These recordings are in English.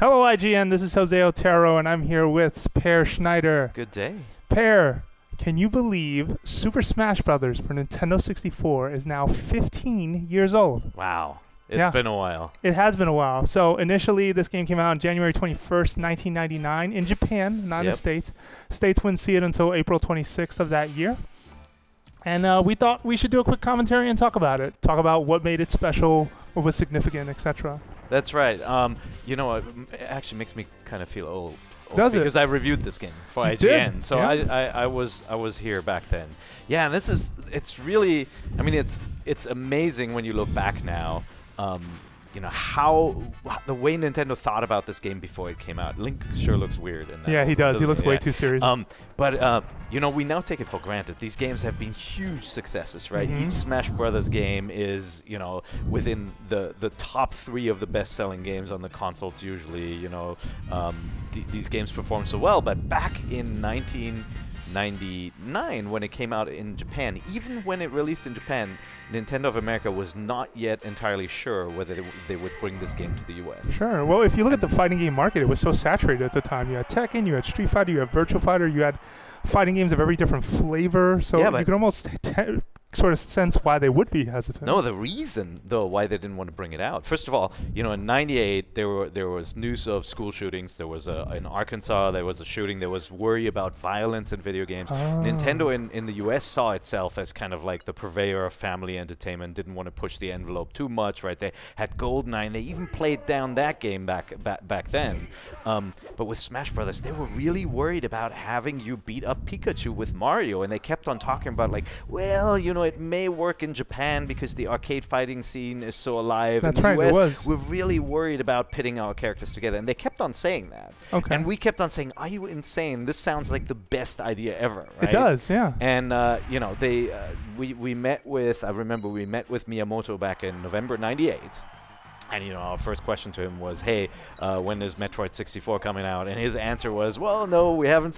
Hello, IGN. This is Jose Otero, and I'm here with Per Schneider. Good day. Per, can you believe Super Smash Bros. For Nintendo 64 is now 15 years old? Wow. It's been a while. It has been a while. So initially, this game came out on January 21st, 1999 in Japan, not in the States. States wouldn't see it until April 26th of that year. And we thought we should do a quick commentary and talk about it. Talk about what made it special, what was significant, etc. That's right. You know, it actually makes me kind of feel old. Does it? Because I reviewed this game for IGN. Did? So yeah. I was here back then. Yeah, and it's really, I mean, it's amazing when you look back now. You know, how the way Nintendo thought about this game before it came out. Link sure looks weird in that. Yeah, he does. He looks way too serious. But you know, we now take it for granted. These games have been huge successes, right? Each Smash Brothers game is, you know, within the top 3 of the best-selling games on the consoles usually. You know, these games perform so well. But back in 1999, when it came out in Japan, even when it released in Japan, Nintendo of America was not yet entirely sure whether they would bring this game to the US. Sure. Well, if you look at the fighting game market, it was so saturated at the time. You had Tekken, you had Street Fighter, you had Virtua Fighter, you had fighting games of every different flavor. So you could almost sort of sense why they would be hesitant. No, the reason, though, why they didn't want to bring it out. First of all, you know, in '98, there was news of school shootings. There was in Arkansas, there was a shooting. There was worry about violence in video games. Nintendo in the US saw itself as kind of like the purveyor of family entertainment, didn't want to push the envelope too much, right? They had GoldenEye, and they even played down that game back then. But with Smash Brothers, they were really worried about having you beat up Pikachu with Mario, and they kept on talking about, like, well, you know, it may work in Japan because the arcade fighting scene is so alive. That's in the right, US, it was. We're really worried about pitting our characters together, and they kept on saying that. Okay. And we kept on saying, are you insane? This sounds like the best idea ever, right? It does, yeah. And, you know, we met with, I remember we met with Miyamoto back in November '98. And, you know, our first question to him was, hey, when is Metroid 64 coming out? And his answer was, well, no, we haven't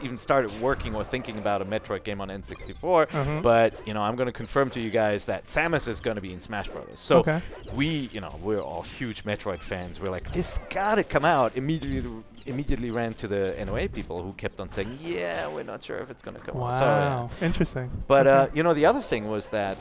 even started working or thinking about a Metroid game on N64. But, you know, I'm going to confirm to you guys that Samus is going to be in Smash Brothers. So we're all huge Metroid fans. We're like, this got to come out. Immediately ran to the NOA people who kept on saying, yeah, we're not sure if it's going to come out. So, wow, interesting. But, you know, the other thing was that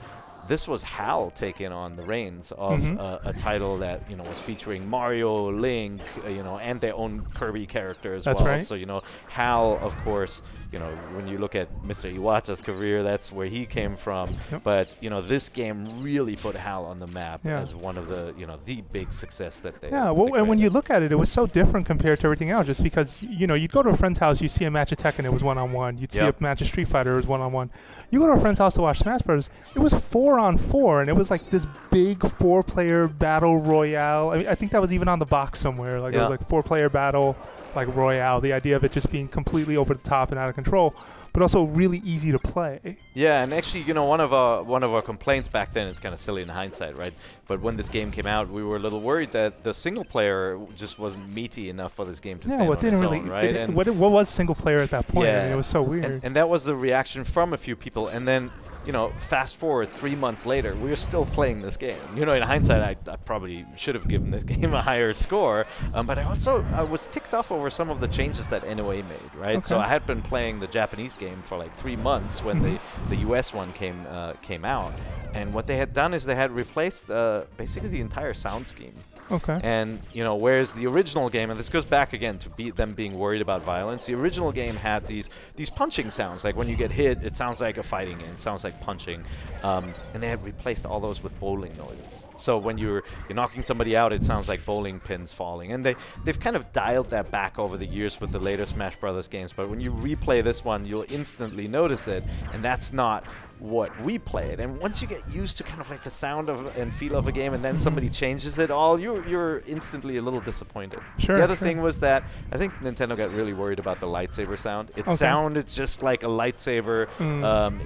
this was HAL taking on the reins of a title that, you know, was featuring Mario, Link, you know, and their own Kirby character as well. Right. So, you know, HAL, of course, you know, when you look at Mr. Iwata's career, that's where he came from. But, you know, this game really put HAL on the map as one of the, you know, the big success that they well, and when you look at it, it was so different compared to everything else, just because, you know, you'd go to a friend's house, you'd see a match of Tekken, it was one-on-one. You'd see a match of Street Fighter, it was one-on-one. You go to a friend's house to watch Smash Bros., it was 4-on-4, and it was like this big 4-player battle royale. I mean, I think that was even on the box somewhere. Like, it was like 4-player battle, like royale. The idea of it just being completely over the top and out of control, but also really easy to play. Yeah, and actually, you know, one of our complaints back then, it's kind of silly in hindsight, right? But when this game came out, we were a little worried that the single player just wasn't meaty enough for this game to stand on its own, right? What was single player at that point? I mean, it was so weird. And that was the reaction from a few people, and then, you know, fast forward 3 months later, we're still playing this game. You know, in hindsight, I probably should have given this game a higher score, but I was ticked off over some of the changes that NOA made, right? Okay. So I had been playing the Japanese game for like 3 months when the US one came out, and what they had done is they had replaced basically the entire sound scheme. Okay. And, you know, whereas the original game, and this goes back again to them being worried about violence, the original game had these punching sounds. Like when you get hit, it sounds like a fighting game. It sounds like punching. And they had replaced all those with bowling noises. So when you're knocking somebody out, it sounds like bowling pins falling. And they've kind of dialed that back over the years with the later Smash Brothers games. But when you replay this one, you'll instantly notice it. And that's not what we played. And once you get used to kind of like the sound of and feel of a game, and then somebody changes it all, you're instantly a little disappointed. Sure. The other thing was that I think Nintendo got really worried about the lightsaber sound. It sounded just like a lightsaber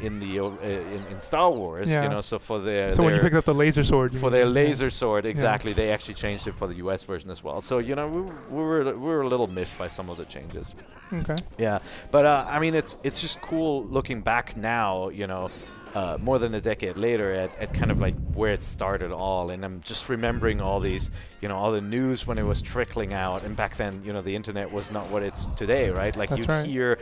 in Star Wars. You know, so for when you picked up the laser sword, for their laser sword, exactly, they actually changed it for the US version as well. So, you know, we were a little miffed by some of the changes. Okay. Yeah, but I mean, it's just cool looking back now, you know, more than a decade later at kind of like where it started all, and I'm just remembering all these, all the news when it was trickling out, and back then, the internet was not what it's today, right? Like you'd hear,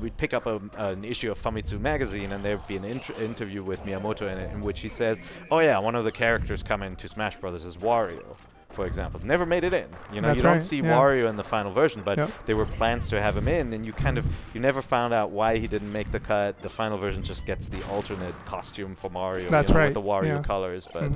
we'd pick up an issue of Famitsu magazine, and there'd be an interview with Miyamoto in which he says, oh yeah, one of the characters coming to Smash Brothers is Wario, for example. Never made it in. You don't see Wario in the final version, but there were plans to have him in, and you never found out why he didn't make the cut. The final version just gets the alternate costume for Mario, with the Wario colors. But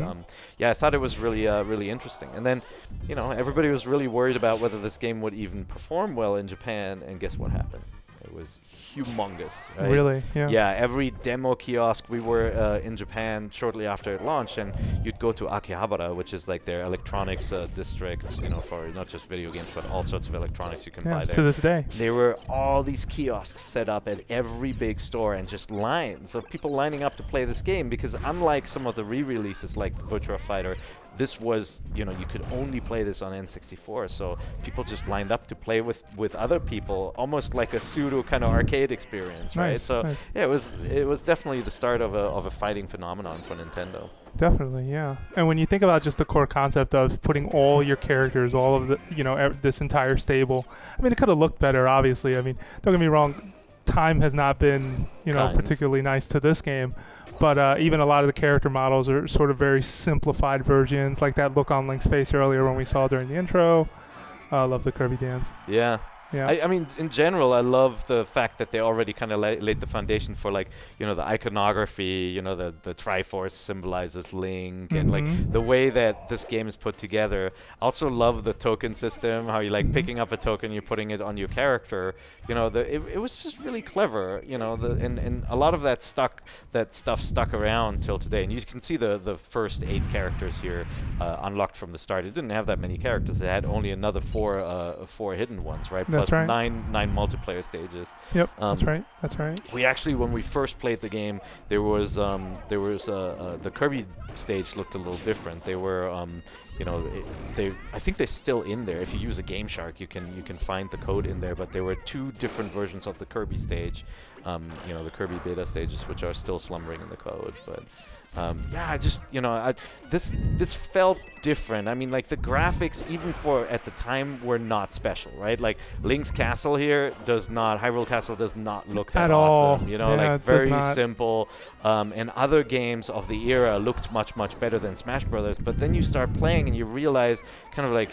I thought it was really really interesting. And then, everybody was really worried about whether this game would even perform well in Japan, and guess what happened? It was humongous. Right? Really? Yeah. Yeah. Every demo kiosk, we were in Japan shortly after it launched, and you'd go to Akihabara, which is like their electronics district, for not just video games but all sorts of electronics you can buy there. To this day. There were all these kiosks set up at every big store, and just lines of people lining up to play this game, because unlike some of the re-releases like Virtua Fighter, this was, you could only play this on N64, so people just lined up to play with other people, almost like a pseudo kind of arcade experience, right? So yeah, it was definitely the start of a fighting phenomenon for Nintendo. Definitely, yeah. And when you think about just the core concept of putting all your characters, all of the, this entire stable, I mean, it could have looked better, obviously. I mean, don't get me wrong, time has not been, particularly nice to this game. But even a lot of the character models are sort of very simplified versions, like that look on Link's face earlier when we saw during the intro. I love the Kirby dance. Yeah. Yeah. I mean, in general, I love the fact that they already kind of laid the foundation for, like, the iconography, the Triforce symbolizes Link, and, like, the way that this game is put together. I also love the token system, how you, like, picking up a token, you're putting it on your character. It was just really clever, and a lot of that stuff stuck around till today. And you can see the first 8 characters here unlocked from the start. It didn't have that many characters. It had only another four hidden ones, right? That's plus nine multiplayer stages. Yep, that's right. That's right. We actually, when we first played the game, there was the Kirby stage looked a little different. They were I think they're still in there. If you use a Game Shark, you can find the code in there. But there were 2 different versions of the Kirby stage, the Kirby beta stages, which are still slumbering in the code. But this felt different. I mean, like, the graphics, even for at the time, were not special, right? Like, Link's castle here Hyrule Castle does not look that awesome. Like, very simple. And other games of the era looked much much better than Smash Brothers. But then you start playing and you realize, kind of like,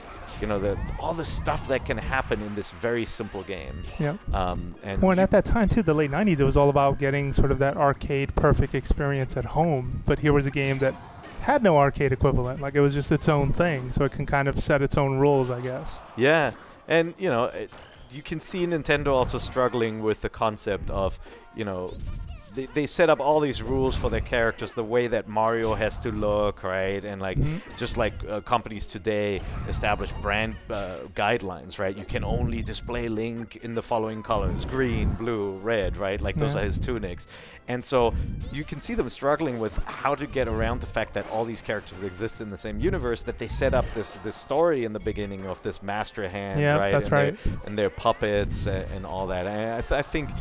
all the stuff that can happen in this very simple game. Yeah. And at that time too, the late '90s, it was all about getting sort of that arcade perfect experience at home. But here was a game that had no arcade equivalent. Like, it was just its own thing, so it can kind of set its own rules, I guess. Yeah, and you can see Nintendo also struggling with the concept of, they set up all these rules for their characters, the way that Mario has to look, right? And, like, just like companies today establish brand guidelines, right? You can only display Link in the following colors: green, blue, red, right? Like, those are his tunics. And so you can see them struggling with how to get around the fact that all these characters exist in the same universe, that they set up this story in the beginning of this master hand, right? That's right. And their puppets and all that. And I think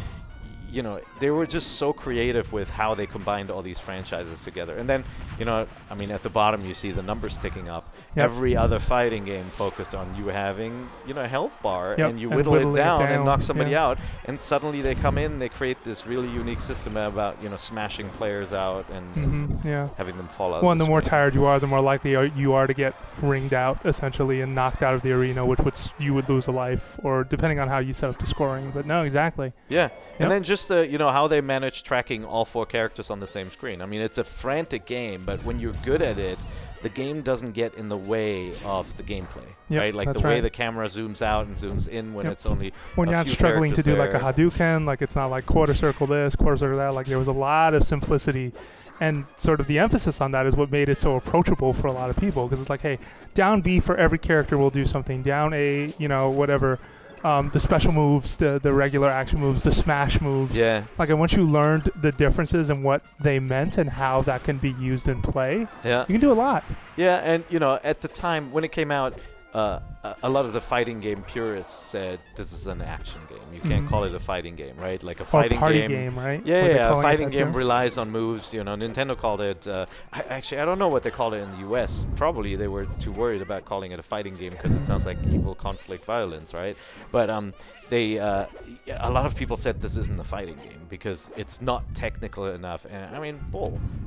they were just so creative with how they combined all these franchises together. And then, I mean, at the bottom you see the numbers ticking up. Yep. Every other fighting game focused on you having, a health bar, and you whittle it down and knock somebody out. And suddenly they come in, they create this really unique system about, smashing players out and having them fall out. Well, and the more tired you are, the more likely you are to get ringed out, essentially, and knocked out of the arena, which you would lose a life, or depending on how you set up the scoring. But no, exactly. Yeah. Yep. And then just how they manage tracking all 4 characters on the same screen. I mean, it's a frantic game, but when you're good at it, the game doesn't get in the way of the gameplay, right? Like, the way the camera zooms out and zooms in when it's only when you're not struggling to do like a Hadouken, like, it's not like quarter circle this, quarter circle that. Like, there was a lot of simplicity, and sort of the emphasis on that is what made it so approachable for a lot of people, because it's like, hey, down B for every character will do something, down A, whatever. The special moves, the regular action moves, the smash moves. Yeah. Like, and once you learned the differences and what they meant and how that can be used in play, you can do a lot. Yeah, and at the time when it came out, a lot of the fighting game purists said this is an action game. You can't call it a fighting game, right? Like a fighting party game, right? Yeah, a fighting game relies on moves. You know, Nintendo called it. I don't know what they called it in the U.S. Probably they were too worried about calling it a fighting game because it sounds like evil conflict violence, right? But a lot of people said this isn't a fighting game because it's not technical enough. And I mean,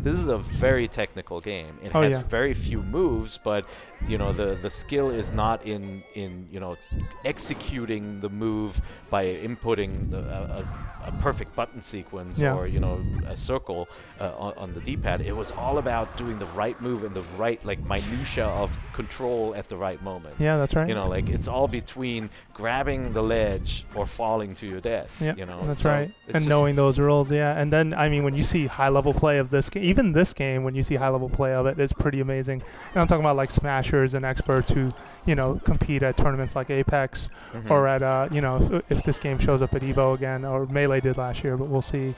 this is a very technical game. It has very few moves, but you know, the skill is not in you know, executing the move by inputting a perfect button sequence or, you know, a circle on the D-pad. It was all about doing the right move and the right, like, minutia of control at the right moment. Yeah, that's right. You know, like, it's all between grabbing the ledge or falling to your death. Yeah, you know, that's right. And knowing those rules, and then, I mean, when you see high-level play of this game, even this game, when you see high-level play of it, it's pretty amazing. And I'm talking about, like, smashers and experts who, you know, compete at tournaments like Apex or at, you know, if this game shows up at EVO again, or Melee did last year, but we'll see.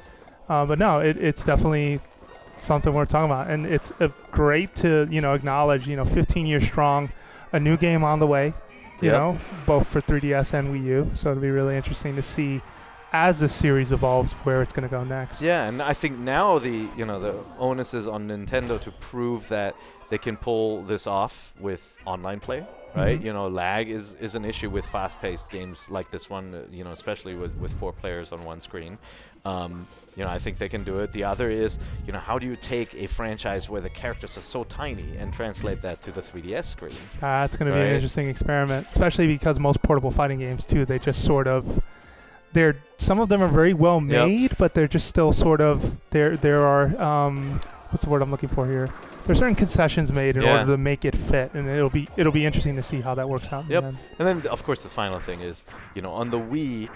But no, it's definitely something we're talking about. And it's great to, you know, acknowledge, you know, 15 years strong, a new game on the way, you know, both for 3DS and Wii U. So it'll be really interesting to see as the series evolves where it's going to go next. Yeah, and I think now the onus is on Nintendo to prove that they can pull this off with online play, right? You know, lag is an issue with fast-paced games like this one, you know, especially with 4 players on one screen. You know, I think they can do it. The other is, you know, how do you take a franchise where the characters are so tiny and translate that to the 3DS screen? That's going to be an interesting experiment, especially because most portable fighting games, too, they just sort of... some of them are very well made, but they're just still sort of... There are... what's the word I'm looking for here? There's certain concessions made in order to make it fit, and it'll be interesting to see how that works out. In the end. And then of course the final thing is, you know, on the Wii,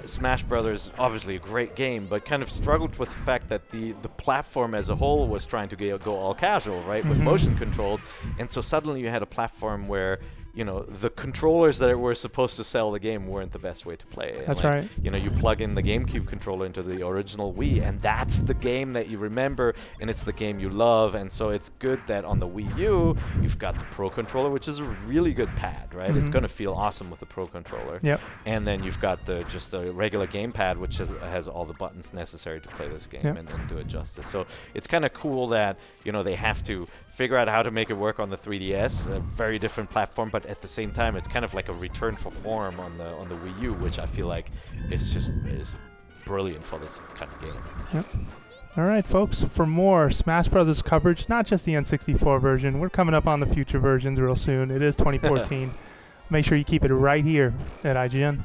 Smash Brothers, obviously a great game, but kind of struggled with the fact that the platform as a whole was trying to go all casual, right, with motion controls, and so suddenly you had a platform where, you know, the controllers that were supposed to sell the game weren't the best way to play. And that's like, right. You know, you plug in the GameCube controller into the original Wii, and that's the game that you remember, and it's the game you love. And so it's good that on the Wii U, you've got the Pro Controller, which is a really good pad, right? It's going to feel awesome with the Pro Controller. Yep. And then you've got just a regular gamepad, which has all the buttons necessary to play this game and do it justice. So it's kind of cool that, you know, they have to figure out how to make it work on the 3DS, a very different platform, but at the same time, it's kind of like a return for form on the Wii U, which I feel like is brilliant for this kind of game. Yep. All right, folks. For more Smash Brothers coverage, not just the N64 version, we're coming up on the future versions real soon. It is 2014. Make sure you keep it right here at IGN.